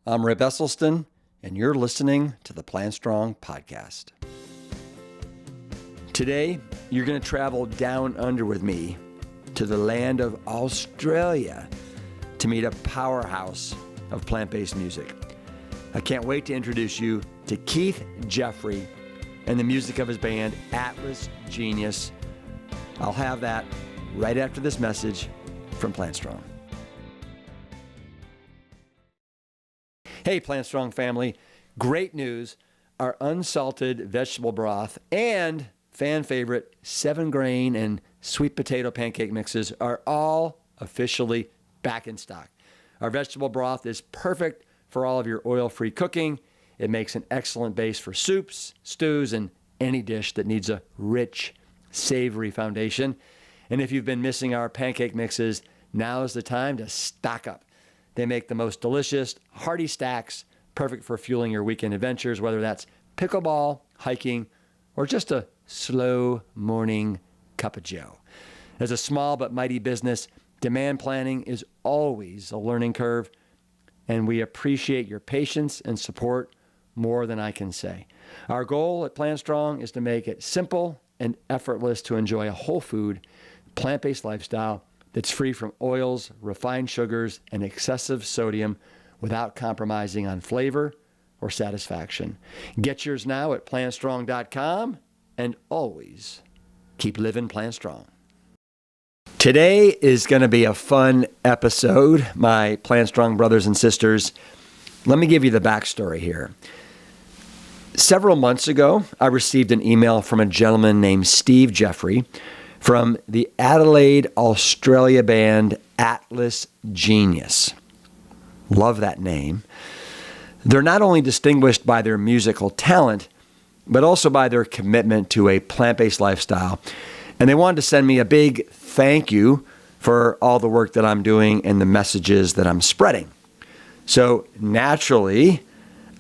I'm Rip Esselstyn, and you're listening to the Plant Strong podcast. Today, you're going to travel down under with me to the land of Australia to meet a powerhouse of plant-based music. I can't wait to introduce you to Keith Jeffrey and the music of his band, Atlas Genius. I'll have that right after this message from Plant Strong. Hey, Plant Strong family. Great news. Our unsalted vegetable broth and fan favorite 7-grain and sweet potato pancake mixes are all officially back in stock. Our vegetable broth is perfect for all of your oil-free cooking. It makes an excellent base for soups, stews, and any dish that needs a rich, savory foundation. And if you've been missing our pancake mixes, now is the time to stock up. They make the most delicious, hearty stacks, perfect for fueling your weekend adventures, whether that's pickleball, hiking, or just a slow morning cup of joe. As a small but mighty business, demand planning is always a learning curve, and we appreciate your patience and support more than I can say. Our goal at Plant Strong is to make it simple and effortless to enjoy a whole food, plant-based lifestyle that's free from oils, refined sugars, and excessive sodium without compromising on flavor or satisfaction. Get yours now at plantstrong.com and always keep living Plant Strong. Today is going to be a fun episode, my Plant Strong brothers and sisters. Let me give you the backstory here. Several months ago, I received an email from a gentleman named Steve Jeffrey from the Adelaide, Australia band Atlas Genius. Love that name. They're not only distinguished by their musical talent, but also by their commitment to a plant-based lifestyle. And they wanted to send me a big thank you for all the work that I'm doing and the messages that I'm spreading. So naturally,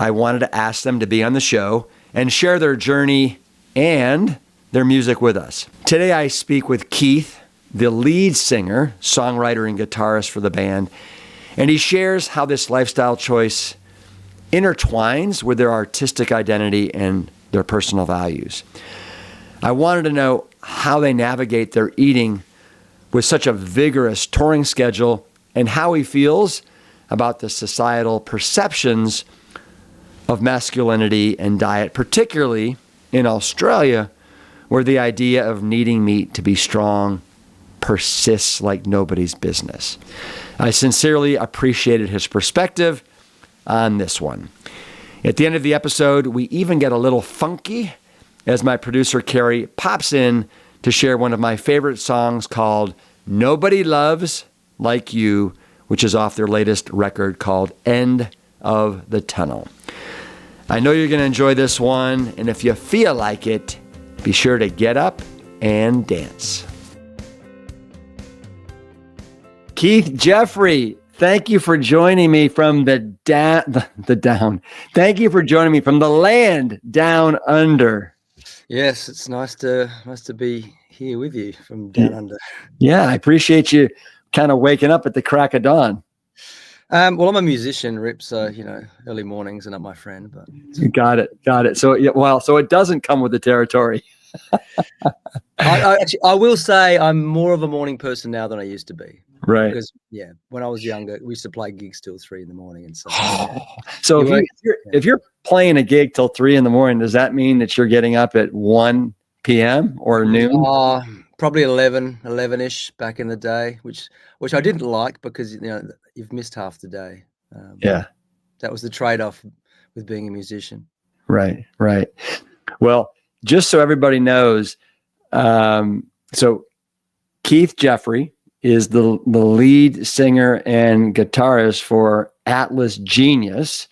I wanted to ask them to be on the show and share their journey and their music with us. Today I speak with Keith, the lead singer, songwriter, and guitarist for the band, and he shares how this lifestyle choice intertwines with their artistic identity and their personal values. I wanted to know how they navigate their eating with such a vigorous touring schedule and how he feels about the societal perceptions of masculinity and diet, particularly in Australia, where the idea of needing meat to be strong persists like nobody's business. I sincerely appreciated his perspective on this one. At the end of the episode, we even get a little funky as my producer, Carrie, pops in to share one of my favorite songs called Nobody Loves Like You, which is off their latest record called End of the Tunnel. I know you're going to enjoy this one, and if you feel like it, be sure to get up and dance. Keith Jeffrey, thank you for joining me from the down. Thank you for joining me from the land down under. Yes, it's nice to be here with you from down under. Yeah, I appreciate you kind of waking up at the crack of dawn. Well, I'm a musician, Rip, so, early mornings are not my friend. But you got it. So, so it doesn't come with the territory. I will say I'm more of a morning person now than I used to be. Right. Because, when I was younger, we used to play gigs till 3 a.m. and so. So if you're playing a gig till 3 a.m, does that mean that you're getting up at 1 p.m. or noon? Probably 11-ish back in the day, which I didn't like because you've missed half the day. That was the trade-off with being a musician. Right. Well, just so everybody knows, so Keith Jeffrey is the lead singer and guitarist for Atlas Genius.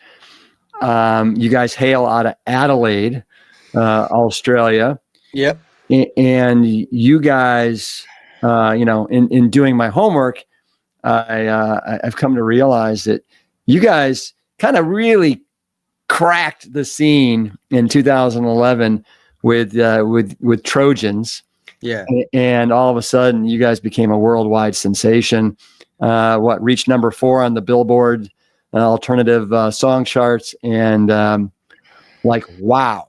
You guys hail out of Adelaide, Australia. Yep. And you guys, in doing my homework, I've come to realize that you guys kind of really cracked the scene in 2011 with Trojans. Yeah. And all of a sudden, you guys became a worldwide sensation. Reached number 4 on the Billboard alternative song charts, and like, wow.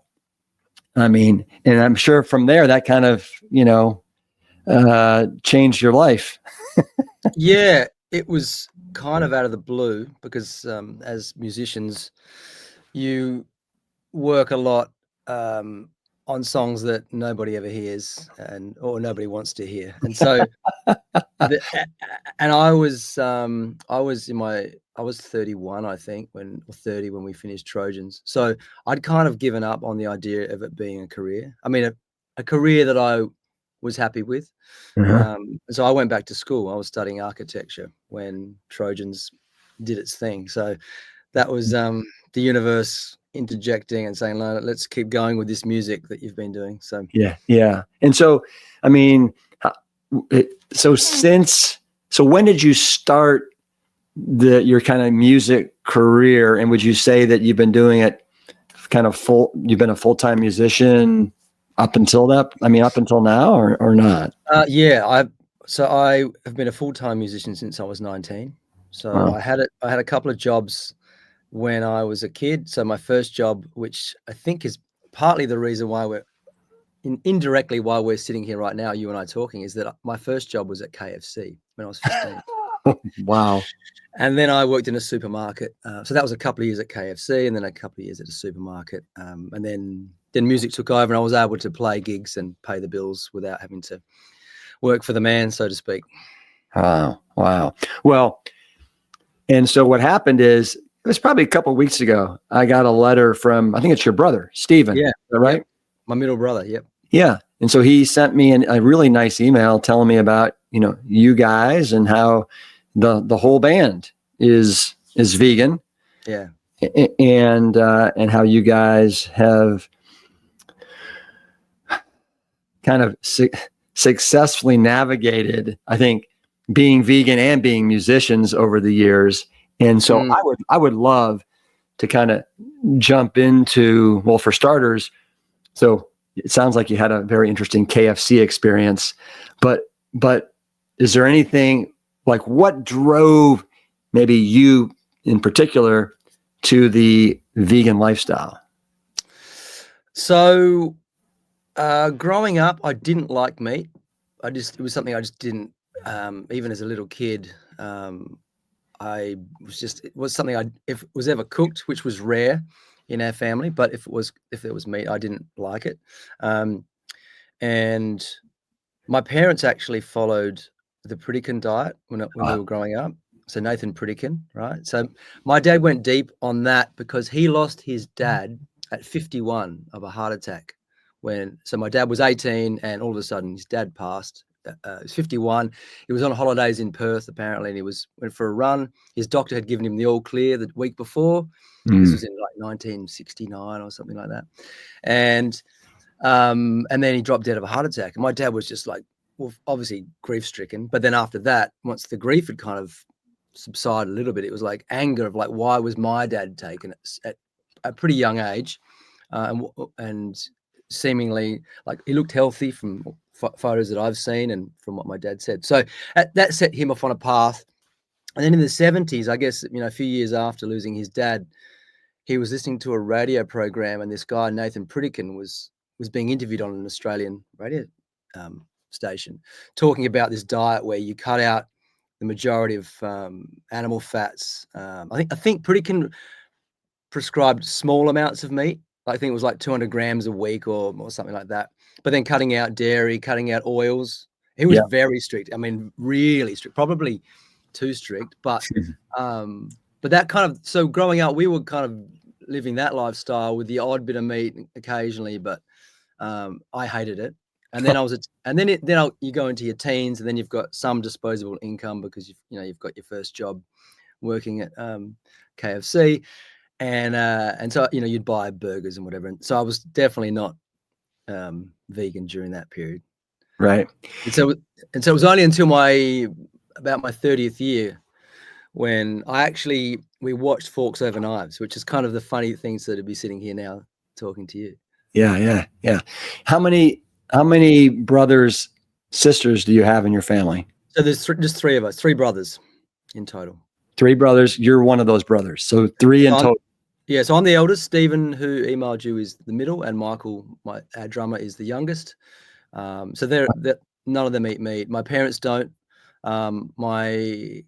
I mean, and I'm sure from there that kind of, changed your life. Yeah, it was kind of out of the blue because as musicians, you work a lot on songs that nobody ever hears or nobody wants to hear, and so and I was 31, I think, or 30 when we finished Trojans. So I'd kind of given up on the idea of it being a career. I mean, a career that I was happy with. So I went back to school. I was studying architecture when Trojans did its thing. So that was the universe interjecting and saying, "No, let's keep going with this music that you've been doing." So yeah. And so, I mean, so when did you start your kind of music career? And would you say that you've been doing it kind of you've been a full-time musician up until now, or not? Yeah, I have been a full-time musician since I was 19. So Wow. I had a couple of jobs when I was a kid. So my first job, which I think is partly the reason why indirectly why we're sitting here right now, you and I talking, is that my first job was at KFC when I was 15. Wow. And then I worked in a supermarket. So that was a couple of years at KFC and then a couple of years at a supermarket. And then music took over and I was able to play gigs and pay the bills without having to work for the man, so to speak. Wow. Well, and so what happened is, it was probably a couple of weeks ago, I got a letter from, I think it's your brother, Steven. Yeah. Is that right? Yep. My middle brother. Yep. Yeah. And so he sent me a really nice email telling me about, you guys and how the whole band is vegan. Yeah. And how you guys have kind of successfully navigated, I think, being vegan and being musicians over the years. And so I would love to kind of jump into, well, for starters, so it sounds like you had a very interesting KFC experience, but is there anything, like, what drove maybe you in particular to the vegan lifestyle? So growing up, I didn't like meat. It was something I just didn't, even as a little kid. It was something if it was ever cooked, which was rare in our family, but if there was meat, I didn't like it. And my parents actually followed the Pritikin diet when we were growing up. So Nathan Pritikin, right? So my dad went deep on that because he lost his dad at 51 of a heart attack. So my dad was 18 and all of a sudden his dad passed. He was 51. He was on holidays in Perth apparently, and he went for a run. His doctor had given him the all clear the week before. This was in like 1969 or something like that. And then he dropped dead of a heart attack. And my dad was just like, well, obviously grief stricken. But then after that, once the grief had kind of subsided a little bit, it was like anger of like, why was my dad taken at a pretty young age? And seemingly like he looked healthy from photos that I've seen and from what my dad said. So that set him off on a path. And then in the 70s, I guess, a few years after losing his dad, he was listening to a radio program and this guy, Nathan Pritikin, was being interviewed on an Australian radio station talking about this diet where you cut out the majority of animal fats. I think Pritikin prescribed small amounts of meat. I think it was like 200 grams a week or something like that. But then cutting out dairy, cutting out oils. He was very strict. I mean, really strict, probably too strict. But that kind of, so growing up, we were kind of living that lifestyle with the odd bit of meat occasionally, but I hated it. And then you go into your teens, and then you've got some disposable income because you've got your first job working at KFC. And so, you'd buy burgers and whatever. And so I was definitely not vegan during that period. Right. And so it was only until about my 30th year when we watched Forks Over Knives, which is kind of the funny thing to be sitting here now talking to you. Yeah. How many brothers, sisters do you have in your family? So there's just three of us, three brothers in total. Three brothers. You're one of those brothers. So three in total. Yeah, so I'm the eldest. Stephen, who emailed you, is the middle, and Michael, our drummer, is the youngest. So they're none of them eat meat. My parents don't. My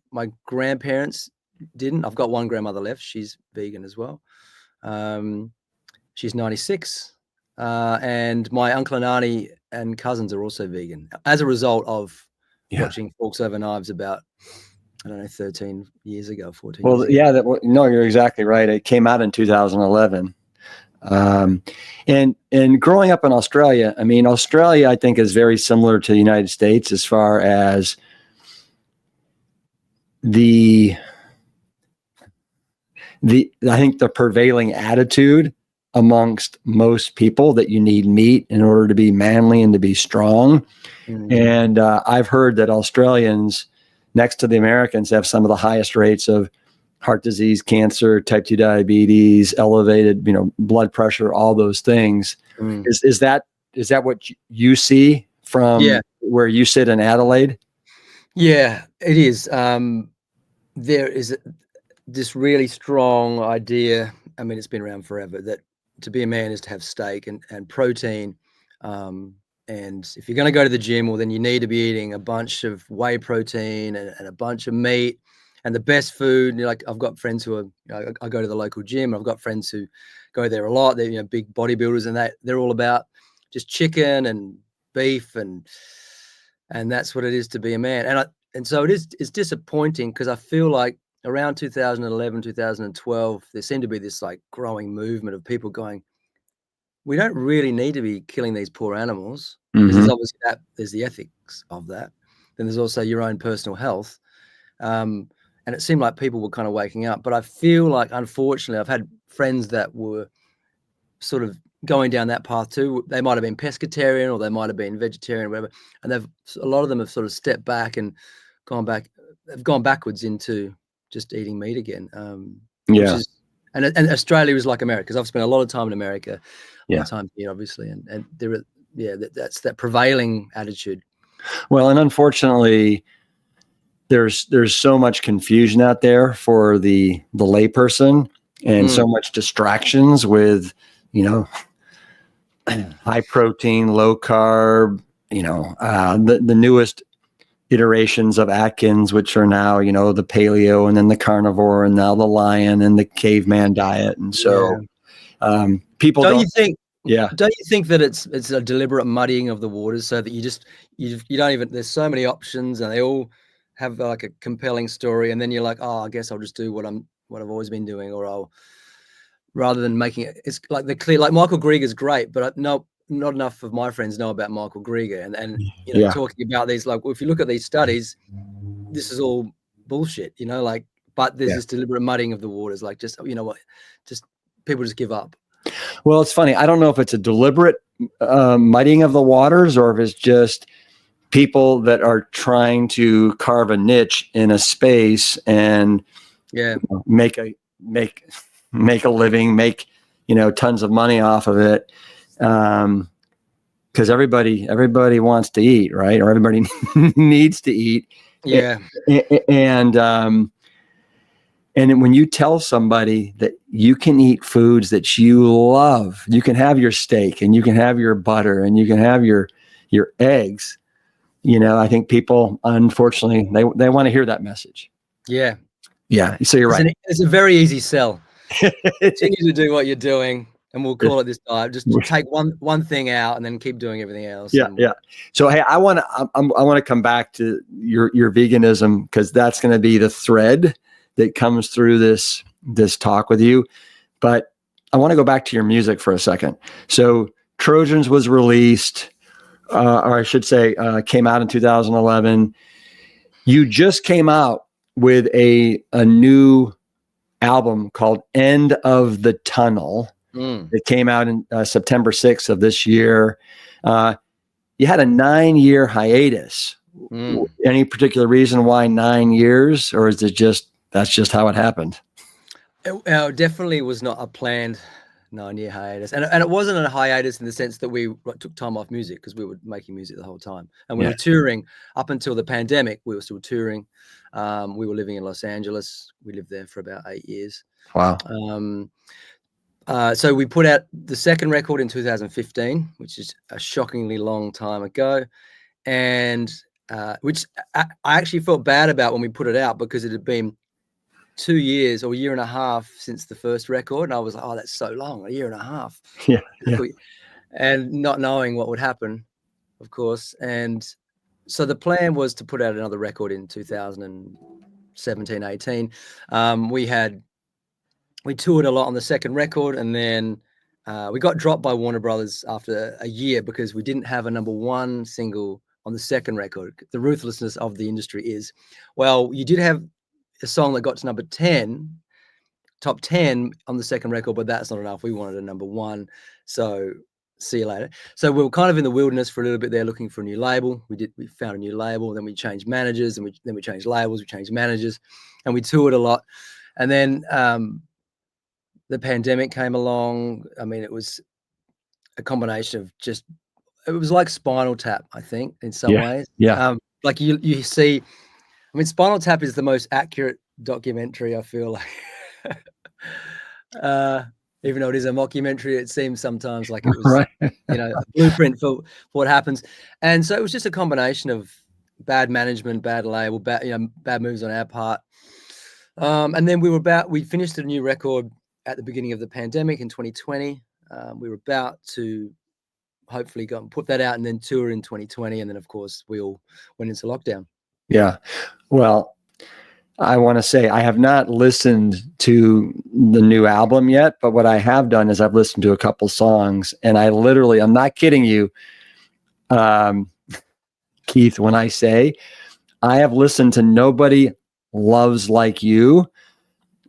grandparents didn't. I've got one grandmother left. She's vegan as well. She's 96. And my uncle and auntie and cousins are also vegan as a result of watching Forks Over Knives about, I don't know, 13 years ago, 14 years ago. Yeah, no, you're exactly right. It came out in 2011. And growing up in Australia, I mean, Australia, I think, is very similar to the United States as far as I think the prevailing attitude amongst most people that you need meat in order to be manly and to be strong. And I've heard that Australians, next to the Americans, have some of the highest rates of heart disease, cancer, type 2 diabetes, elevated, blood pressure, all those things. Is that what you see from where you sit in Adelaide? Yeah, it is. There is this really strong idea. I mean, it's been around forever, that to be a man is to have steak and protein. And if you're going to go to the gym, well, then you need to be eating a bunch of whey protein and a bunch of meat and the best food. Like, I've got friends who are, I go to the local gym. I've got friends who go there a lot. They're, big bodybuilders, and they're all about just chicken and beef, and that's what it is to be a man. And so it's disappointing, because I feel like around 2011, 2012, there seemed to be this like growing movement of people going, we don't really need to be killing these poor animals, because there's obviously there's the ethics of that. Then there's also your own personal health. And it seemed like people were kind of waking up. But I feel like, unfortunately, I've had friends that were sort of going down that path too. They might have been pescatarian, or they might have been vegetarian, or whatever. And a lot of them have sort of stepped back and gone backwards into just eating meat again. Which is, and Australia is like America, because I've spent a lot of time in America, a lot of time here, obviously, and there are, that's that prevailing attitude. Well, and unfortunately, there's so much confusion out there for the layperson, and so much distractions with, high protein, low carb, the newest iterations of Atkins, which are now, the paleo, and then the carnivore, and now the lion and the caveman diet. And so people don't you think that it's a deliberate muddying of the waters, so that you don't even, there's so many options and they all have like a compelling story, and then you're like, oh, I guess I'll just do what I've always been doing, or rather than making it's like like Michael Greger's great, but not enough of my friends know about Michael Greger, and talking about these, like, well, if you look at these studies, this is all bullshit, but there's this deliberate muddying of the waters, like, just, just people just give up. Well, it's funny. I don't know if it's a deliberate muddying of the waters, or if it's just people that are trying to carve a niche in a space and make a living, make tons of money off of it, because everybody wants to eat, right? Or everybody needs to eat. And when you tell somebody that you can eat foods that you love, you can have your steak, and you can have your butter, and you can have your eggs, I think people, unfortunately, they want to hear that message. Yeah. So you're right. It's a very easy sell. Continue to do what you're doing, and we'll call it this diet. Just take one thing out, and then keep doing everything else. So, hey, I want to come back to your veganism, because that's going to be the thread that comes through this talk with you. But I want to go back to your music for a second. So Trojans was released, or I should say, came out in 2011. You just came out with a new album called End of the Tunnel. It came out in September 6th of this year. You had a 9-year hiatus. Any particular reason why 9 years, or is it that's just how it happened? It definitely was not a planned 9-year hiatus, and it wasn't a hiatus in the sense that we took time off music, because we were making music the whole time, and we were touring up until the pandemic. We were still touring. We were living in Los Angeles. We lived there for about 8 years. Wow. So we put out the second record in 2015, which is a shockingly long time ago, and which I actually felt bad about when we put it out, because it had been 2 years or a year and a half since the first record, and I was like, oh, that's so long, a year and a half. Yeah. And not knowing what would happen, of course. And so the plan was to put out another record in 2017, 18. We toured a lot on the second record, and then we got dropped by Warner Brothers after a year because we didn't have a #1 single on the second record. The ruthlessness of the industry is, well, you did have a song that got to number 10, top 10 on the second record, but that's not enough. We wanted a #1. So see you later. So we were kind of in the wilderness for a little bit there, looking for a new label. We found a new label, then we changed managers, and then we changed labels, we changed managers, and we toured a lot. And then the pandemic came along. I mean, it was a combination of it was like Spinal Tap, I think, in some ways. Yeah. Like you see, I mean, Spinal Tap is the most accurate documentary, I feel like. Even though it is a mockumentary, it seems sometimes like it was, right. A blueprint for what happens. And so it was just a combination of bad management, bad label, bad moves on our part. And then we finished a new record at the beginning of the pandemic in 2020. We were about to hopefully go and put that out and then tour in 2020. And then, of course, we all went into lockdown. Yeah. Well, I want to say I have not listened to the new album yet, but what I have done is I've listened to a couple songs, and I'm not kidding you, Keith, when I say I have listened to Nobody Loves Like You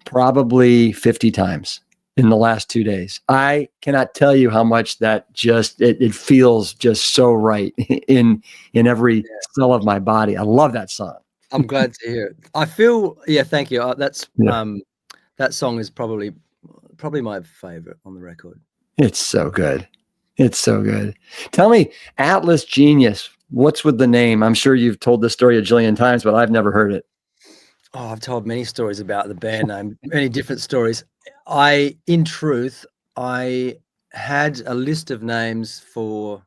probably 50 times in the last 2 days. I cannot tell you how much that it feels just so right in every cell of my body. I love that song. I'm glad to hear it. I feel, thank you. That song is probably my favorite on the record. It's so good. It's so good. Tell me, Atlas Genius, what's with the name? I'm sure you've told this story a jillion times, but I've never heard it. Oh, I've told many stories about the band name, many different stories. In truth, I had a list of names for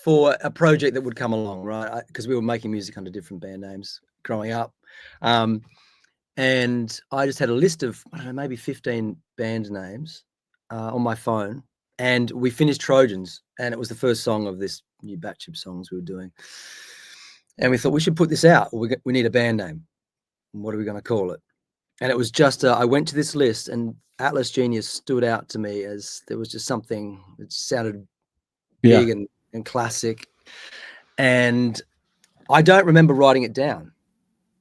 for a project that would come along, right? Because we were making music under different band names growing up. And I just had a list of, I don't know, maybe 15 band names on my phone. And we finished Trojans, and it was the first song of this new batch of songs we were doing. And we thought we should put this out. We need a band name. What are we going to call it? And it was just, I went to this list, and Atlas Genius stood out to me as there was just something that sounded big and classic. And I don't remember writing it down.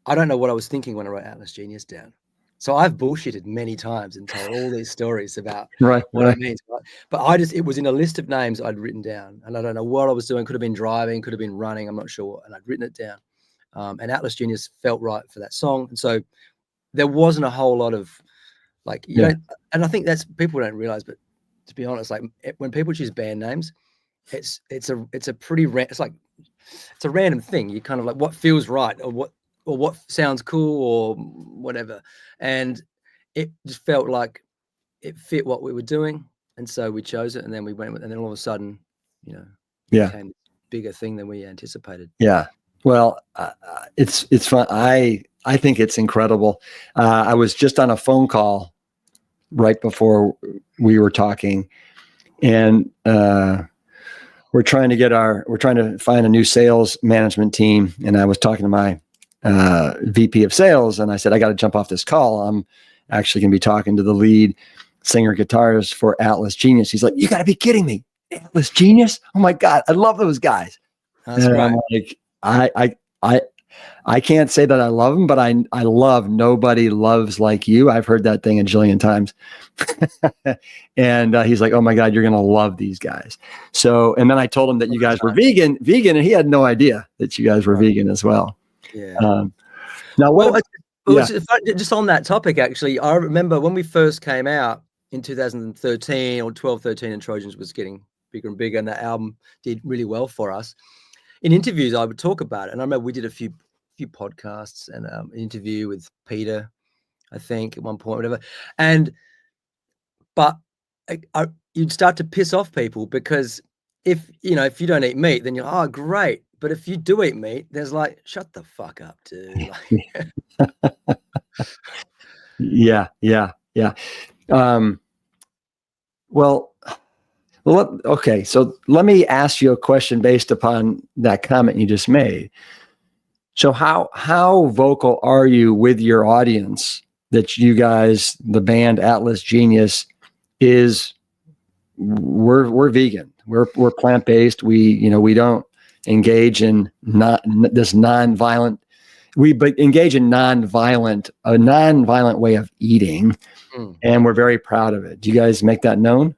I don't know what I was thinking when I wrote Atlas Genius down. So I've bullshitted many times and told all these stories about what it means. But it was in a list of names I'd written down, and I don't know what I was doing. Could have been driving, could have been running. I'm not sure. And I'd written it down. And Atlas Genius felt right for that song. And so there wasn't a whole lot of and I think that's, people don't realize, but to be honest, like when people choose band names, it's a pretty it's a random thing. You kind of like what feels right or what sounds cool or whatever. And it just felt like it fit what we were doing. And so we chose it, and then we went with it, and then all of a sudden, it became a bigger thing than we anticipated. Yeah. Well, it's fun. I think it's incredible. I was just on a phone call right before we were talking, and we're trying to find a new sales management team. And I was talking to my VP of sales, and I said, I got to jump off this call. I'm actually going to be talking to the lead singer guitarist for Atlas Genius. He's like, you got to be kidding me. Atlas Genius? Oh my God. I love those guys. That's right. I'm like, I can't say that I love them, but I love Nobody Loves Like You. I've heard that thing a jillion times. And he's like, oh my God, you're going to love these guys. So, and then I told him that you guys were vegan, and he had no idea that you guys were vegan as well. Yeah. Now, Well, just on that topic, actually, I remember when we first came out in 2013 or 12, 13, and Trojans was getting bigger and bigger, and that album did really well for us. In interviews, I would talk about it, and I remember we did a few podcasts and an interview with Peter, I think, at one point, whatever. But you'd start to piss off people because if you don't eat meat, then you're, oh, great. But if you do eat meat, there's like, shut the fuck up, dude. Yeah. Well, okay. So let me ask you a question based upon that comment you just made. So how vocal are you with your audience that you guys, the band Atlas Genius, we're vegan, we're plant-based, we don't engage in this non-violent, engage in a non-violent way of eating, and we're very proud of it. Do you guys make that known?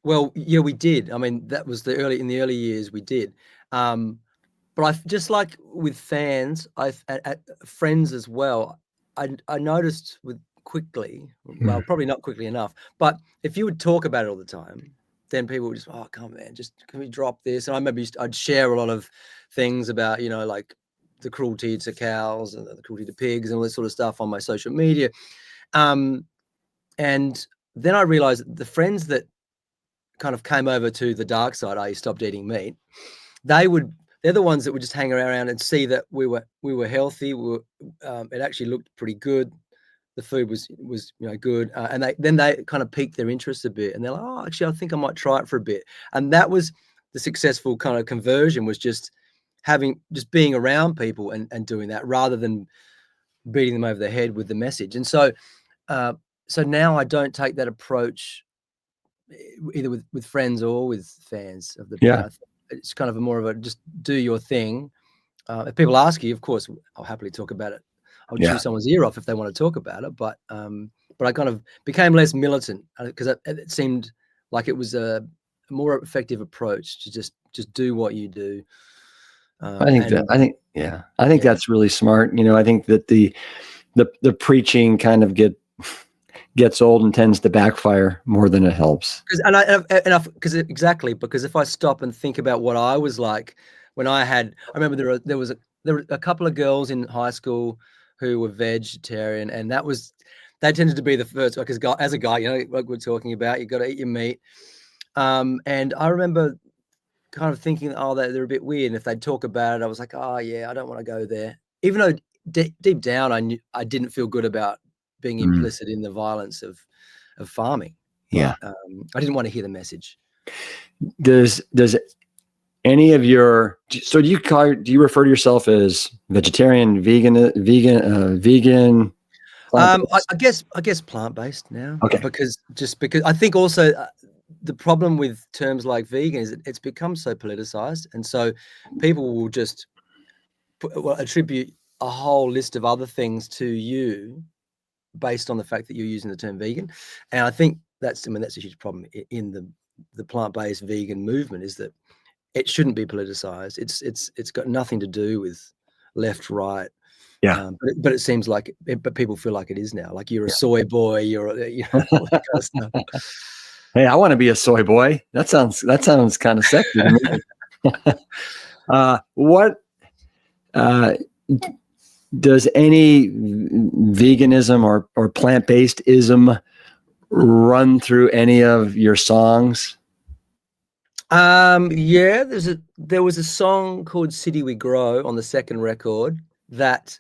Well, yeah, we did. I mean, that was in the early years we did. But I just like with fans, at friends as well, I noticed quickly, well, probably not quickly enough, but if you would talk about it all the time, then people would just, oh, come on, man, just can we drop this? And I remember I'd share a lot of things about, like the cruelty to cows and the cruelty to pigs and all this sort of stuff on my social media. And then I realized that the friends that kind of came over to the dark side, I stopped eating meat, they're the ones that would just hang around and see that we were healthy. It actually looked pretty good. The food was good, and they kind of piqued their interest a bit, and they're like, oh, actually, I think I might try it for a bit. And that was the successful kind of conversion, was just being around people and doing that rather than beating them over the head with the message. And so now I don't take that approach either with friends or with fans of the band. It's kind of more of a just do your thing. If people ask you, of course, I'll happily talk about it. I'll chew someone's ear off if they want to talk about it. But I kind of became less militant because it seemed like it was a more effective approach to just do what you do. I think that's really smart. I think that the preaching kind of gets old and tends to backfire more than it helps. Because if I stop and think about what I was like when I remember there were a couple of girls in high school who were vegetarian, and they tended to be the first, because as a guy, like we're talking about, you got to eat your meat. And I remember kind of thinking, oh, they're a bit weird. And if they'd talk about it, I was like, oh yeah, I don't want to go there. Even though deep down, I didn't feel good about being implicit in the violence of farming. But, I didn't want to hear the message. Does any of your, so do you refer to yourself as vegetarian, vegan? I guess plant-based now. Okay. Because I think also the problem with terms like vegan is it's become so politicized, and so people will just attribute a whole list of other things to you based on the fact that you're using the term vegan. And I think that's a huge problem in the plant-based vegan movement, is that it shouldn't be politicized. It's got nothing to do with left, right. Yeah. But it seems like but people feel like it is now. Like you're a soy boy, all that kind of stuff. Hey, I want to be a soy boy. That sounds kind of sexy to me. What does any veganism or plant-based-ism run through any of your songs? Yeah, there was a song called City We Grow on the second record that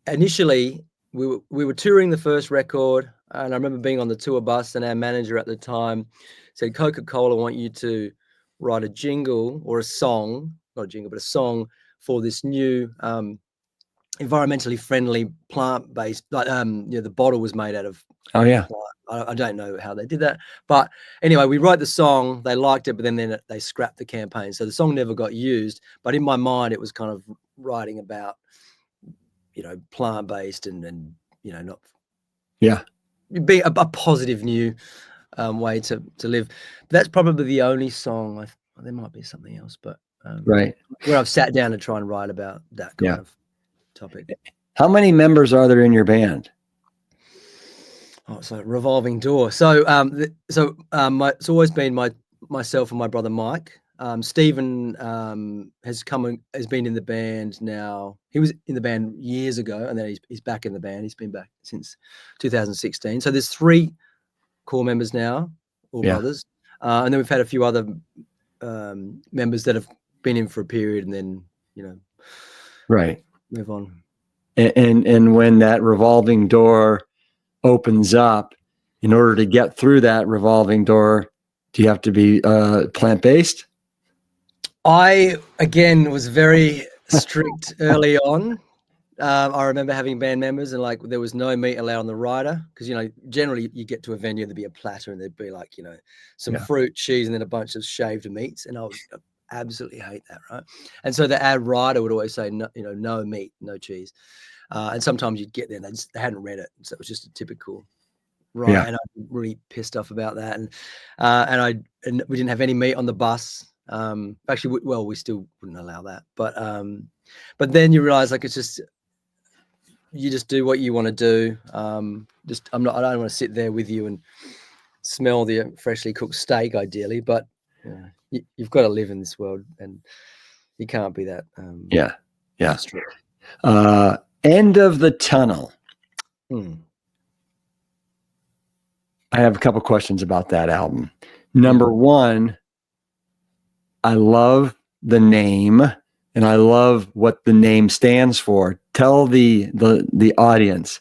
initially we were touring the first record, and I remember being on the tour bus, and our manager at the time said, Coca-Cola want you to write a jingle or a song, not a jingle, but a song for this new environmentally friendly plant-based, like the bottle was made out of plant. I don't know how they did that, but anyway, we wrote the song, they liked it, but then they scrapped the campaign, so the song never got used. But in my mind, it was kind of writing about plant-based and not being a positive new way to live. That's probably the only song. There might be something else, but right, where I've sat down to try and write about that kind of topic. How many members are there in your band? Oh, it's a revolving door. So, it's always been myself and my brother Mike. Stephen has been in the band now. He was in the band years ago, and then he's back in the band. He's been back since 2016. So there's 3 core members now, all brothers, and then we've had a few other members that have been in for a period, and then Right. move on. And when that revolving door opens up, in order to get through that revolving door, do you have to be plant-based? I, again, was very strict early on. I remember having band members and like there was no meat allowed on the rider because generally you get to a venue, there'd be a platter and there'd be like some fruit, cheese, and then a bunch of shaved meats, and I would absolutely hate that, right? And so the ad rider would always say no meat, no cheese, and sometimes you'd get there and they hadn't read it, so it was just a typical right. And I'm really pissed off about that, and we didn't have any meat on the bus. Actually, we still wouldn't allow that, but then you realize like it's just. You just do what you want to do. I don't want to sit there with you and smell the freshly cooked steak, ideally, but you've got to live in this world, and you can't be that. Strict. End of the Tunnel. I have a couple questions about that album. Number one, I love the name, and I love what the name stands for. Tell the audience,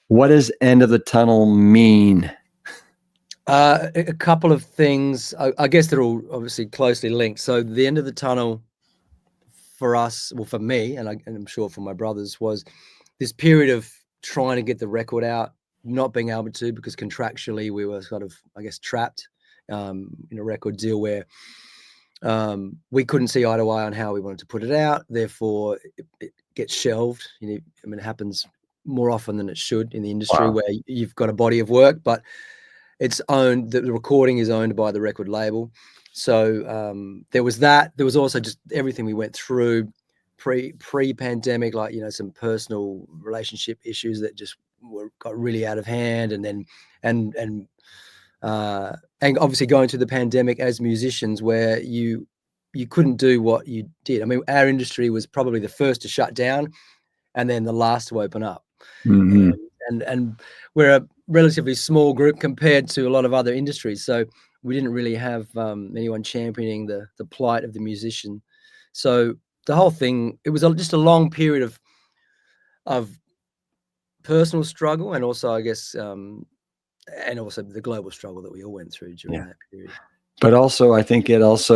what does End of the Tunnel mean? A couple of things. I guess they're all obviously closely linked. So the end of the tunnel for us, well, for me, and I'm sure for my brothers, was this period of trying to get the record out, not being able to because contractually we were sort of, I guess, trapped in a record deal where we couldn't see eye to eye on how we wanted to put it out. Therefore, it gets shelved. It happens more often than it should in the industry where you've got a body of work, but it's owned. The recording is owned by the record label. So there was that. There was also just everything we went through pre-pandemic, like some personal relationship issues that just got really out of hand, and then and obviously going through the pandemic as musicians where you couldn't do what you did. I mean, our industry was probably the first to shut down and then the last to open up. And we're a relatively small group compared to a lot of other industries. So we didn't really have anyone championing the plight of the musician. So the whole thing, it was just a long period of personal struggle, and also, I guess, and also the global struggle that we all went through during that period. But also, I think there's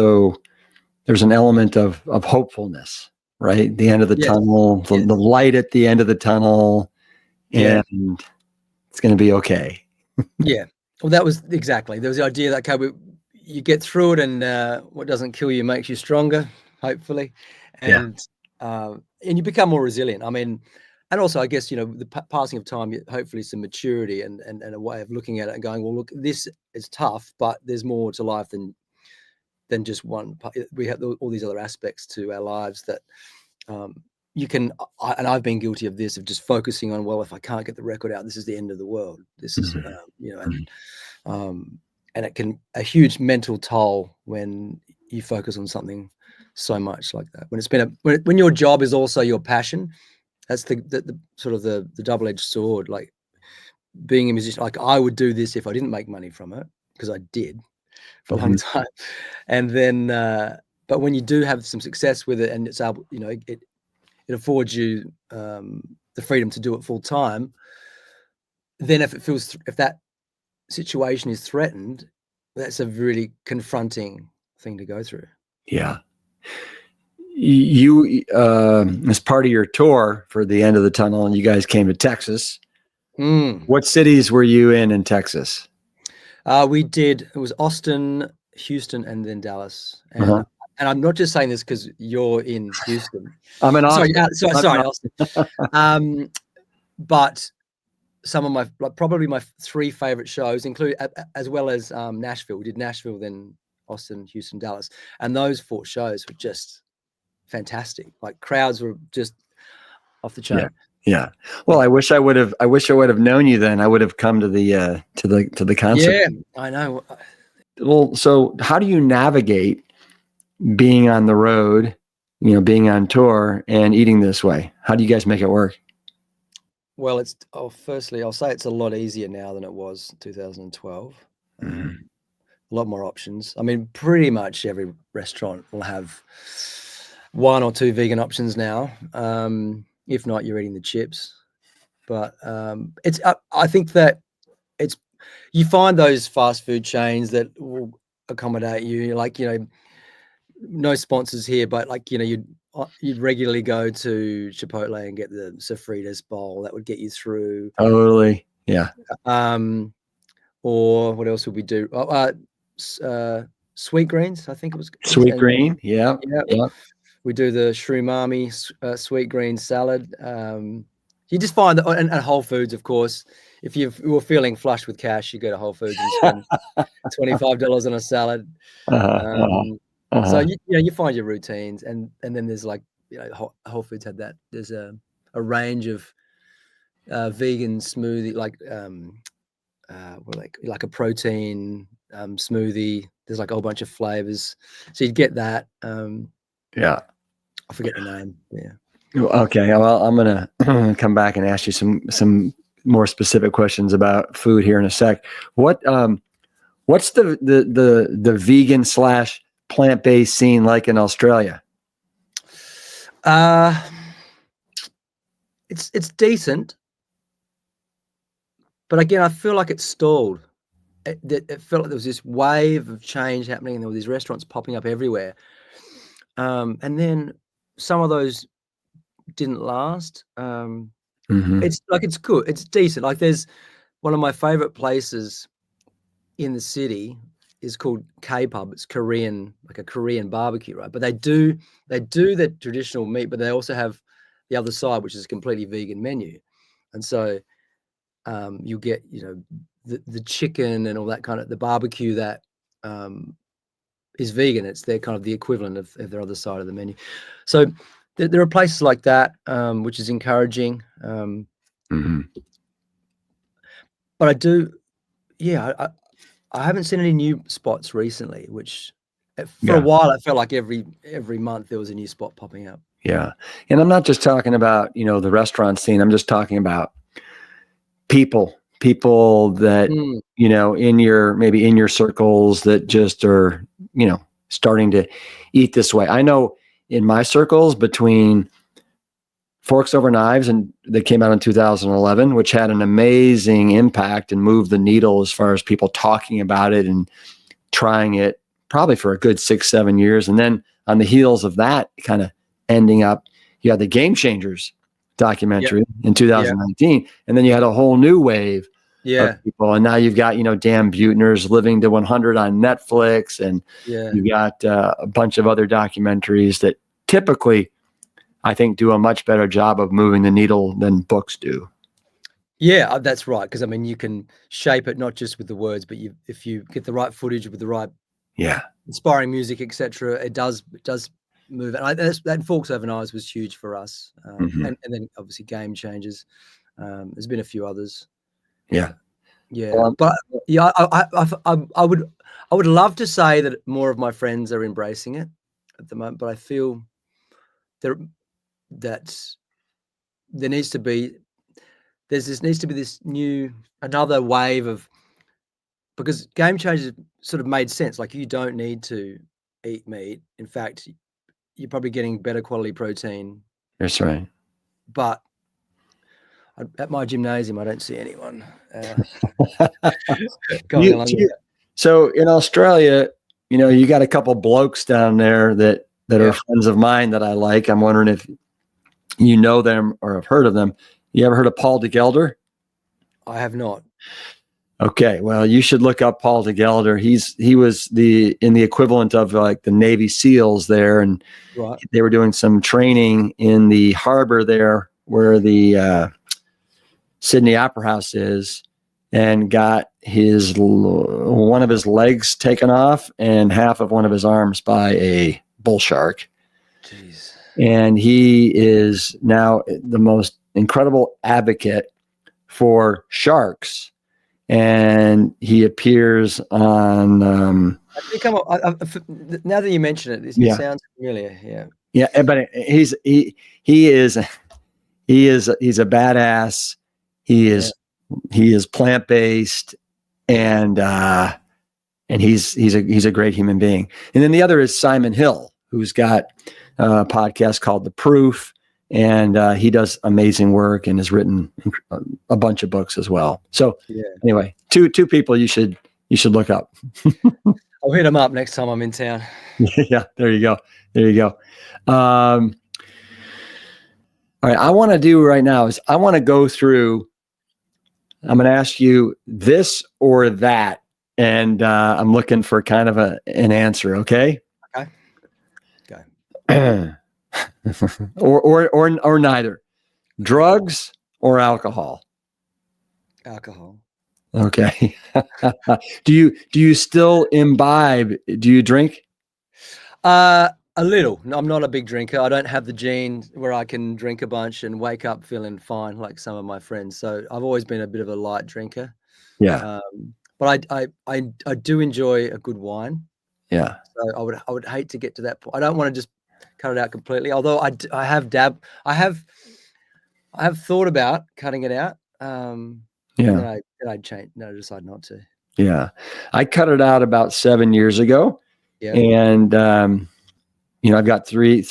an element of hopefulness, right? The end of the tunnel, the light at the end of the tunnel, and it's going to be okay. Well, that was exactly. There was the idea that you get through it, and what doesn't kill you makes you stronger, hopefully, and you become more resilient. I mean, and also, I guess, the passing of time, hopefully some maturity and a way of looking at it and going, well, look, this is tough, but there's more to life than just one. We have all these other aspects to our lives that you can, and I've been guilty of this, of just focusing on, well, if I can't get the record out, this is the end of the world. This is, and it can a huge mental toll when you focus on something so much like that. When it's been when your job is also your passion, that's the sort of the double-edged sword. Like being a musician, like I would do this if I didn't make money from it, because I did for a long time, and then but when you do have some success with it, and it's able, it affords you the freedom to do it full time. Then if that situation is threatened, that's a really confronting thing to go through. Yeah. You, as part of your tour for the End of the Tunnel, and you guys came to Texas. What cities were you in Texas? We did. It was Austin, Houston, and then Dallas. And I'm not just saying this because you're in Houston. I'm in Austin. Sorry, Austin. But some of probably my 3 favorite shows include, as well as Nashville. We did Nashville, then Austin, Houston, Dallas, and those 4 shows were just fantastic. Like crowds were just off the chain. Yeah. Well, I wish I would have known you then. I would have come to the concert. Yeah, I know. Well, so how do you navigate being on the road, being on tour and eating this way? How do you guys make it work? Well, firstly, I'll say it's a lot easier now than it was in 2012. Mm-hmm. A lot more options. I mean, pretty much every restaurant will have one or two vegan options now. If not, you're eating the chips. But I think that you find those fast food chains that will accommodate you. Like, no sponsors here, but like, you'd regularly go to Chipotle and get the sofritas bowl that would get you through. Totally. Yeah. Or what else would we do? Sweet greens, I think it was. Sweet green. Yeah. Yeah. We do the shrumami sweet green salad. You just find that, and Whole Foods, of course. If you were feeling flush with cash, you go to Whole Foods and spend $25 on a salad. So you find your routines, and then there's like, Whole Foods had that. There's a range of vegan smoothie, like like a protein smoothie. There's like a whole bunch of flavors, so you'd get that. Yeah, I forget the name. Yeah. Okay. Well, I'm gonna come back and ask you some more specific questions about food here in a sec. What's the vegan / plant-based scene like in Australia? It's decent, but again, I feel like it's stalled. It felt like there was this wave of change happening, and there were these restaurants popping up everywhere. And then some of those didn't last. It's like, it's good, it's decent. Like, there's one of my favorite places in the city is called K-pub. It's Korean, like a Korean barbecue, right? But they do the traditional meat, but they also have the other side, which is a completely vegan menu. And so you get, the chicken and all that kind of, the barbecue that is vegan. It's their kind of the equivalent of their other side of the menu. So there are places like that, which is encouraging. But I do, I haven't seen any new spots recently, which for a while it felt like every month there was a new spot popping up. Yeah. And I'm not just talking about, the restaurant scene. I'm just talking about people that, maybe in your circles that just are, starting to eat this way. I know in my circles, between Forks Over Knives, and that came out in 2011, which had an amazing impact and moved the needle as far as people talking about it and trying it, probably for a good 6-7 years. And then on the heels of that, kind of ending up, you had the Game Changers documentary in 2019, and then you had a whole new wave of people, and now you've got Dan Buettner's Living to 100 on Netflix, and you've got a bunch of other documentaries that typically, I think, do a much better job of moving the needle than books do. Yeah, that's right. Because I mean, you can shape it not just with the words, but if you get the right footage with the right inspiring music, etc., it does move. And that Forks Over Knives was huge for us, and then obviously Game Changers. There's been a few others. But I would love to say that more of my friends are embracing it at the moment, but I feel that there needs to be this another wave of, because Game Changers sort of made sense. Like, you don't need to eat meat. In fact, you're probably getting better quality protein. That's right. But at my gymnasium, I don't see anyone going along with that. So in Australia, you got a couple blokes down there that are friends of mine that I like. I'm wondering if you know them or have heard of them. You ever heard of Paul de Gelder? I have not. Okay, well, you should look up Paul de Gelder. He was in the equivalent of like the Navy SEALs there, and they were doing some training in the harbor there where the Sydney Opera House is, and got one of his legs taken off and half of one of his arms by a bull shark. Jeez. And he is now the most incredible advocate for sharks, and he appears on. Now that you mention it, it sounds familiar. Yeah. Yeah, but he's a badass. He is plant-based, and he's a great human being. And then the other is Simon Hill, who's got a podcast called The Proof, and he does amazing work and has written a bunch of books as well. So anyway, two people you should look up. I'll hit them up next time I'm in town. Yeah, there you go. All right, I want to do right now is I want to go through. I'm going to ask you this or that, and I'm looking for kind of an answer. Okay. Okay. or neither. Drugs or alcohol? Alcohol. Okay. Do you still imbibe? Do you drink? A little. I'm not a big drinker. I don't have the gene where I can drink a bunch and wake up feeling fine like some of my friends. So I've always been a bit of a light drinker. Yeah. But I do enjoy a good wine. Yeah. So I would hate to get to that point. I don't want to just cut it out completely. Although I have thought about cutting it out. Yeah. I'd change. No, I decide not to. Yeah. I cut it out about 7 years ago. Yeah. And I've got three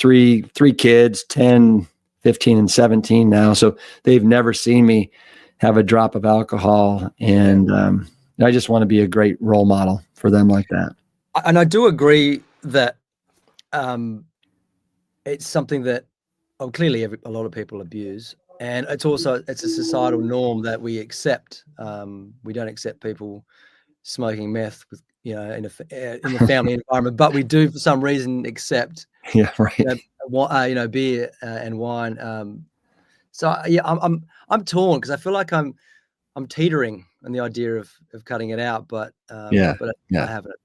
kids, 10, 15, and 17 now. So they've never seen me have a drop of alcohol. And I just want to be a great role model for them like that. And I do agree that it's something that clearly a lot of people abuse. And it's a societal norm that we accept. We don't accept people smoking meth with, in the family environment, but we do for some reason accept, beer and wine. So yeah, I'm torn because I feel like I'm teetering on the idea of cutting it out, but I haven't.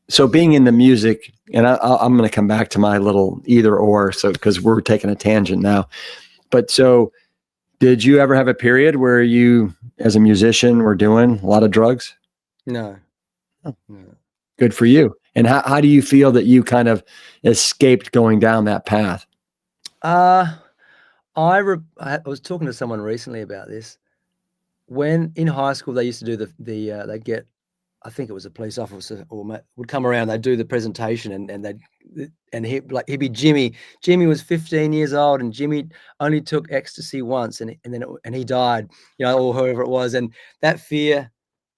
So being in the music, and I'm going to come back to my little either or, so because we're taking a tangent now, but so did you ever have a period where you, as a musician, were doing a lot of drugs? No. Oh. No. Good for you. And how do you feel that you kind of escaped going down that path? I was talking to someone recently about this. When in high school they used to do they get, I think it was a police officer would come around, they'd do the presentation and he'd be Jimmy. Jimmy was 15 years old and Jimmy only took ecstasy once and he died, or whoever it was. And that fear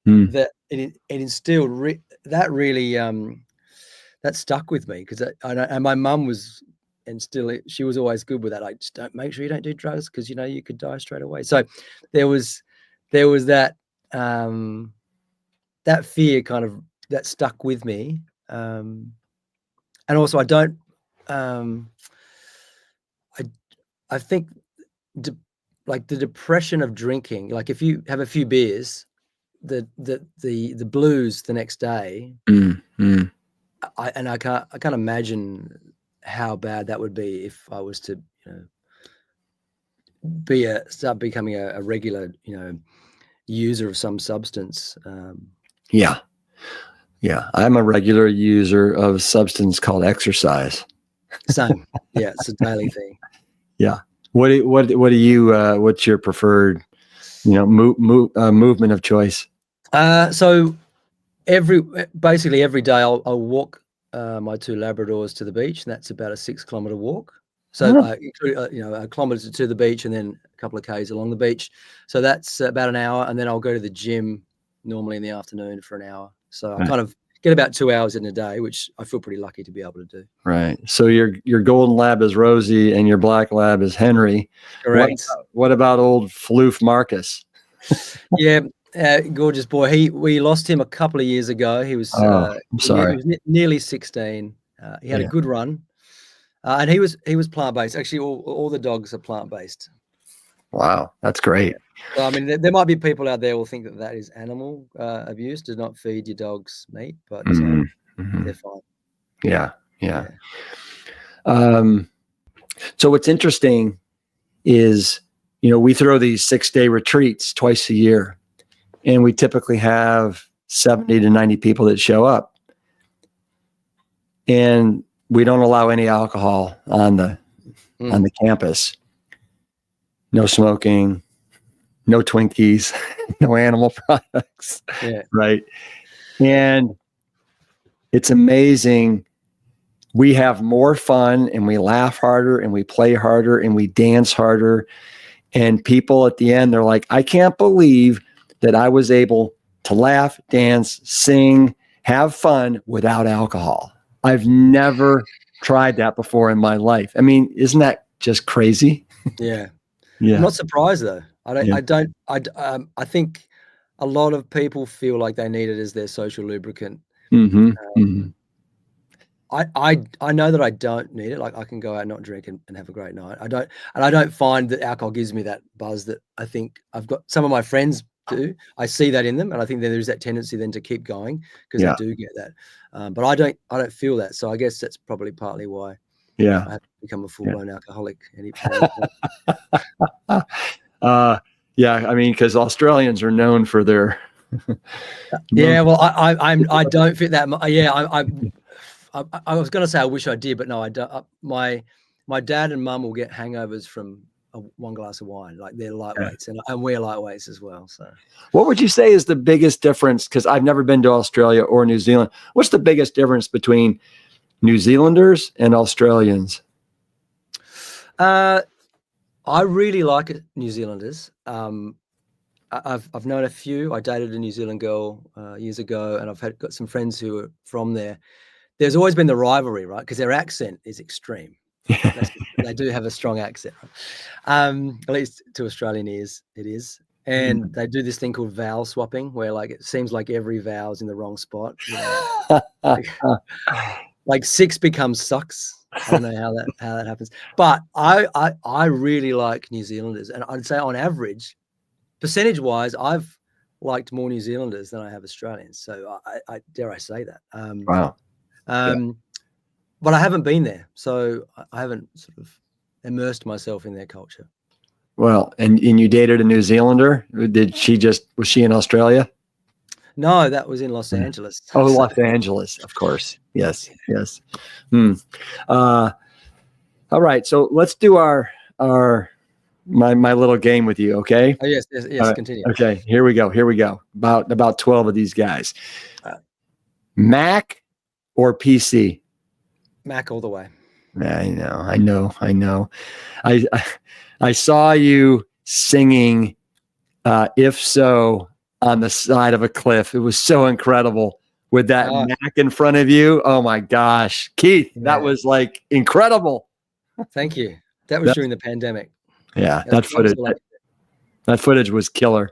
that it instilled, that really, that stuck with me because and my mum was, and still she was always good with that. Like, just don't, make sure you don't do drugs because you could die straight away. So there was that that fear kind of that stuck with me. And also I don't I think like the depression of drinking, like if you have a few beers, the blues the next day, I can't imagine how bad that would be if I was to start becoming a regular user of some substance. Yeah. I'm a regular user of a substance called exercise. Same. Yeah, it's a daily thing. Yeah. What do you what's your preferred movement of choice? So basically every day I'll walk my two Labradors to the beach, and that's about a 6-kilometer walk. So a kilometer to the beach and then a couple of Ks along the beach. So that's about an hour, and then I'll go to the gym normally in the afternoon for an hour. So I kind of get about 2 hours in a day, which I feel pretty lucky to be able to do. Right. So your golden lab is Rosie and your black lab is Henry. Correct. What about old Floof Marcus? Yeah, gorgeous boy. We lost him a couple of years ago. He was I'm sorry. He was nearly 16. He had a good run, and he was plant-based. Actually, all the dogs are plant-based. Wow, that's great. So, I mean, there might be people out there who will think that is animal abuse, to not feed your dogs meat, but they're fine. Yeah. So what's interesting is, we throw these 6-day retreats twice a year, and we typically have 70 to 90 people that show up. And we don't allow any alcohol on the campus. No smoking, no Twinkies, no animal products. Yeah. Right. And it's amazing. We have more fun, and we laugh harder, and we play harder, and we dance harder. And people at the end, they're like, I can't believe that I was able to laugh, dance, sing, have fun without alcohol. I've never tried that before in my life. I mean, isn't that just crazy? Yeah. Yeah. I'm not surprised though. Yeah. I think a lot of people feel like they need it as their social lubricant. I know that I don't need it. Like, I can go out and not drink and have a great night. I don't find that alcohol gives me that buzz that I think I've got. Some of my friends do. I see that in them, and I think there's that tendency then to keep going because they do get that. But I don't feel that. So I guess that's probably partly why I have become a full-blown alcoholic. Yeah, I mean, because Australians are known for their yeah. Well, I don't fit that. Yeah, I was going to say I wish I did, but no, I don't. My dad and mum will get hangovers from one glass of wine. Like, they're lightweights, and we're lightweights as well. So, what would you say is the biggest difference? Because I've never been to Australia or New Zealand. What's the biggest difference between New Zealanders and Australians? I really like it, New Zealanders. I've known a few. I dated a New Zealand girl years ago, and I've got some friends who are from there. There's always been the rivalry, right? Because their accent is extreme. They do have a strong accent, right? At least to Australian ears, it is. And they do this thing called vowel swapping, where, like, it seems like every vowel's in the wrong spot. Like 6 becomes sucks. I don't know how that happens. But I really like New Zealanders, and I'd say on average, percentage-wise, I've liked more New Zealanders than I have Australians. So I dare I say that. Wow. But I haven't been there, so I haven't sort of immersed myself in their culture. Well, and you dated a New Zealander? Was she in Australia? No, that was in Los Angeles. Oh, Los Angeles, of course. Yes. All right, so let's do my little game with you, okay? Oh, yes, continue. Okay, here we go. About 12 of these guys. Mac or PC? Mac all the way. I know. I saw you singing If So on the side of a cliff. It was so incredible with that Mac in front of you. Oh my gosh, Keith, that was like incredible. Thank you. That was during the pandemic. Yeah, that footage was killer.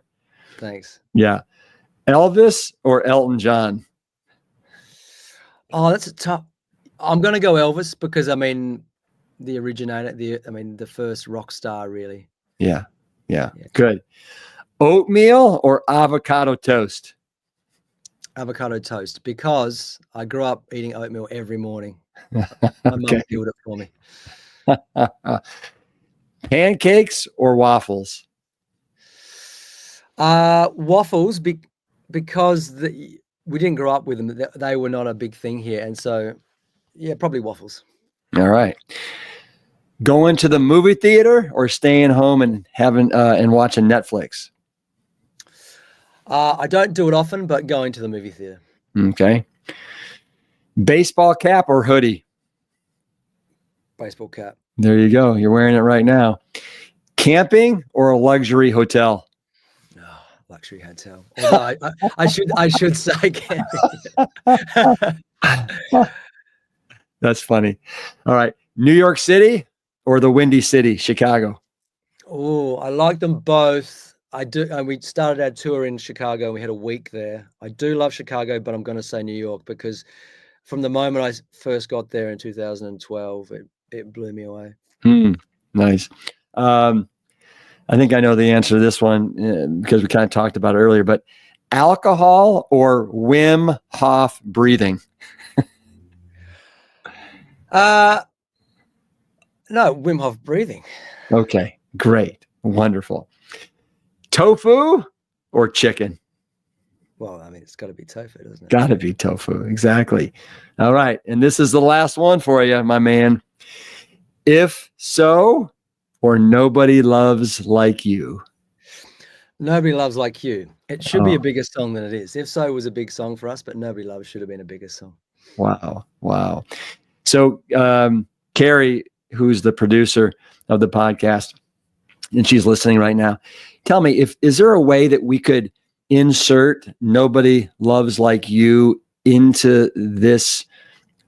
Thanks. Yeah. Elvis or Elton John? Oh, that's a tough. I'm going to go Elvis because, I mean, the originator, the first rock star, really. Yeah. Good. Oatmeal or avocado toast? Avocado toast, because I grew up eating oatmeal every morning. My mum killed it for me. Pancakes or waffles? Waffles, because we didn't grow up with them. They were not a big thing here, and so yeah, probably waffles. All right. Going to the movie theater or staying home and having and watching Netflix? I don't do it often, but going to the movie theater. Okay. Baseball cap or hoodie? Baseball cap. There you go. You're wearing it right now. Camping or a luxury hotel? No, luxury hotel. Although I should say camping. That's funny. All right. New York City or the Windy City, Chicago? Oh, I like them both. I do. And we started our tour in Chicago and we had a week there. I do love Chicago, but I'm going to say New York because from the moment I first got there in 2012, it blew me away. Nice. I think I know the answer to this one because we kind of talked about it earlier, but alcohol or Wim Hof breathing? No, Wim Hof breathing. Okay, Great. Wonderful. Tofu or chicken? Well, I mean, it's got to be tofu, doesn't it? Got to be tofu. Exactly. All right. And this is the last one for you, my man. If so, or nobody loves like you. Nobody Loves Like You. It should be a bigger song than it is. If So was a big song for us, but Nobody Loves should have been a bigger song. Wow. Wow. So, Carrie, who's the producer of the podcast, and she's listening right now, tell me, is there a way that we could insert Nobody Loves Like You into this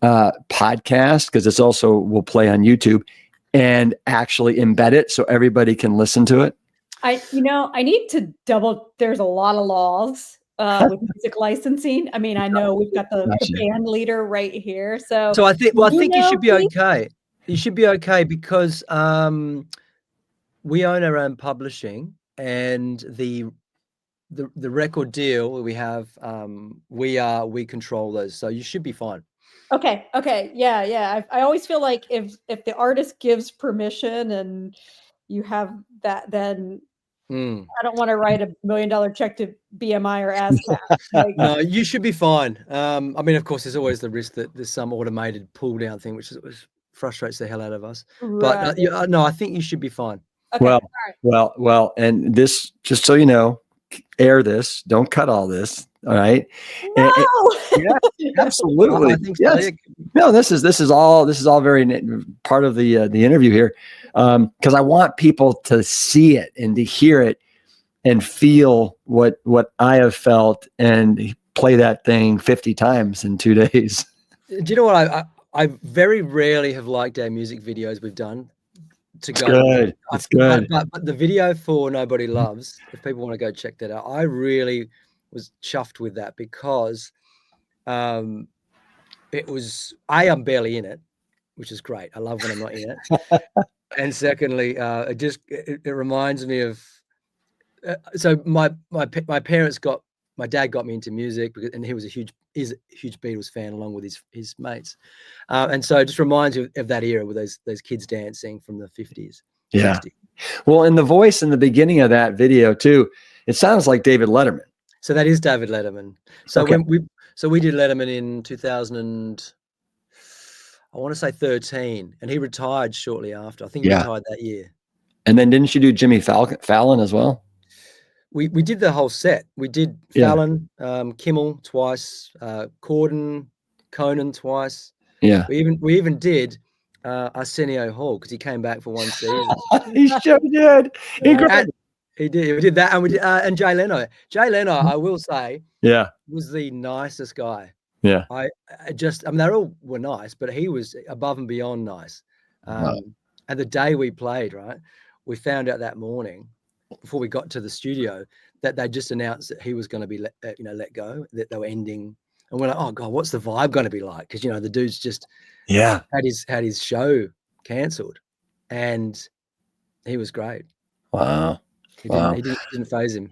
podcast? Because it's also will play on YouTube, and actually embed it so everybody can listen to it. I need to there's a lot of laws with music licensing. I mean, I know we've got the band leader right here. So I think you should be okay. You should be okay because we own our own publishing, and the record deal we have, we control those. So you should be fine. Okay. Yeah. I always feel like if the artist gives permission and you have that, then I don't want to write $1 million check to BMI or ASCAP. Like, no, you should be fine. I mean, of course, there's always the risk that there's some automated pull down thing, which frustrates the hell out of us. right. But no, I think you should be fine. Okay. Well, and this, just so you know, air this. Don't cut all this. All right. No. Yeah, absolutely. I think so. Yes. No, this is all very part of the interview here, because I want people to see it and to hear it and feel what I have felt and play that thing 50 times in 2 days. Do you know what? I very rarely have liked our music videos we've done. It's good. It's good. But the video for Nobody Loves, if people want to go check that out, I really was chuffed with that because it was, I'm barely in it, which is great. I love when I'm not in it. And secondly, it reminds me of so my parents my dad got me into music and he was a huge Beatles fan along with his mates, and so it just reminds you of that era with those kids dancing from the 50s. Yeah. 60s. Well, and the voice in the beginning of that video too, it sounds like David Letterman. So that is David Letterman. So Okay. when we did Letterman in 2013, and he retired shortly after. I think he retired that year. And then didn't you do Jimmy Fallon as well? We did the whole set. We did Fallon, Kimmel twice, Conan twice. Yeah. We even did Arsenio Hall because he came back for one season. He sure did. He did. We did that, and we did, and Jay Leno. Jay Leno, I will say, was the nicest guy. Yeah. I mean, they all were nice, but he was above and beyond nice. Wow. And the day we played, right, we found out that morning before we got to the studio that they just announced that he was going to be let go, that they were ending, and we're like, oh god, what's the vibe going to be like? Because the dude's just had his show cancelled, and he was great. Wow. He didn't phase him.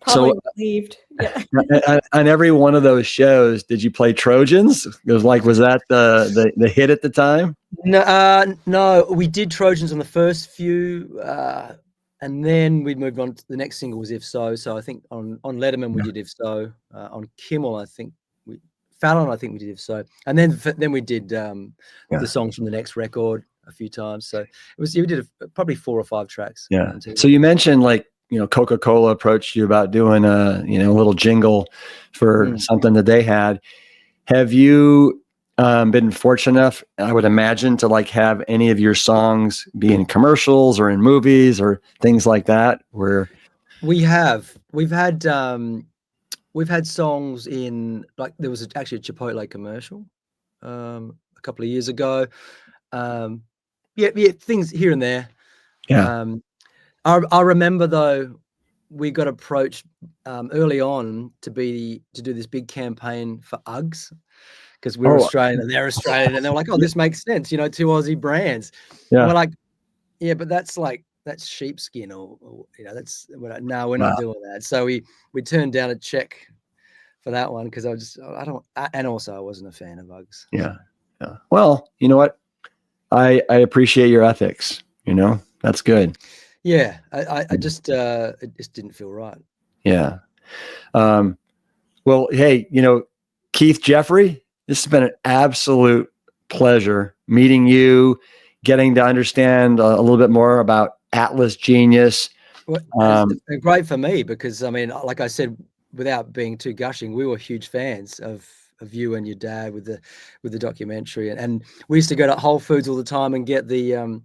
Probably relieved. Yeah. On every one of those shows, did you play Trojans? Was that the hit at the time? No, we did Trojans on the first few, and then we moved on to the next single was If So. So I think on Letterman we did If So. On Kimmel, Fallon, I think we did If So, and then we did the songs from the next record a few times. So we did probably 4 or 5 tracks. Yeah. So you mentioned Coca-Cola approached you about doing a little jingle for something that they had. Have you been fortunate enough, I would imagine, to have any of your songs be in commercials or in movies or things like that? Where we've had songs in, there was actually a Chipotle commercial a couple of years ago. Things here and there. Yeah. I remember though, we got approached early on to do this big campaign for Uggs because we're Australian and they're Australian, and they were like, "Oh, this makes sense, 2 Aussie brands." Yeah, and we're like, "Yeah, but that's sheepskin, or we're not doing that." So we turned down a check for that one because and also I wasn't a fan of Uggs. Yeah. Well, you know what? I appreciate your ethics. That's good. Yeah, I just it just didn't feel right. Yeah. Well, hey, Keith Jeffrey, this has been an absolute pleasure meeting you, getting to understand a little bit more about Atlas Genius. Well, it's been great for me because, I mean, like I said, without being too gushing, we were huge fans of you and your dad with the documentary, and we used to go to Whole Foods all the time and get the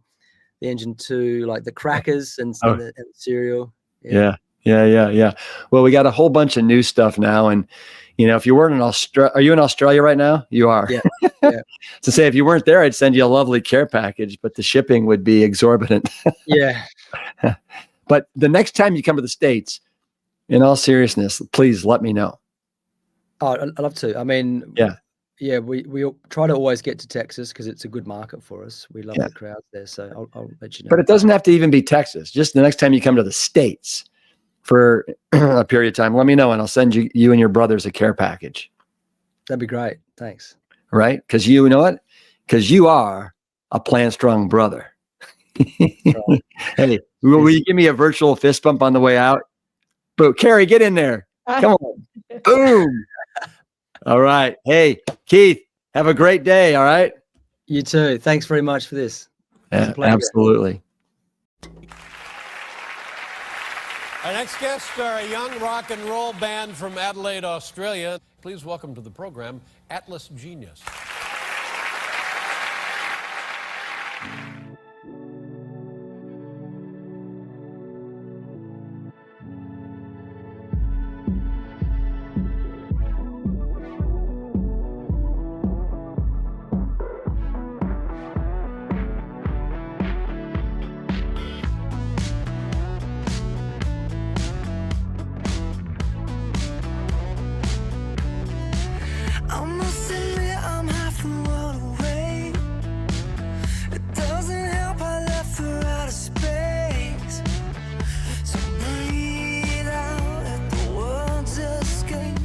Engine 2, like the crackers and the cereal. Yeah. Well, we got a whole bunch of new stuff now, and if you weren't in Australia, are you in Australia right now? You are. Yeah. To say if you weren't there, I'd send you a lovely care package, but the shipping would be exorbitant. Yeah. But the next time you come to the States, in all seriousness, please let me know. Oh, I'd love to. I mean, yeah, we try to always get to Texas because it's a good market for us. We love the crowds there, so I'll let you know. But it doesn't have to even be Texas. Just the next time you come to the States for a period of time, let me know, and I'll send you and your brothers a care package. That'd be great. Thanks. Right? Because you know what? Because you are a Plant Strong brother. Right. Hey, will you give me a virtual fist bump on the way out? But Carrie, get in there. Come on. Boom. All right. Hey, Keith, have a great day. All right. You too. Thanks very much for this. Absolutely. Our next guests are a young rock and roll band from Adelaide, Australia. Please welcome to the program, Atlas Genius. I must admit I'm half the world away. It doesn't help I left for outer space. So breathe out, let the words escape.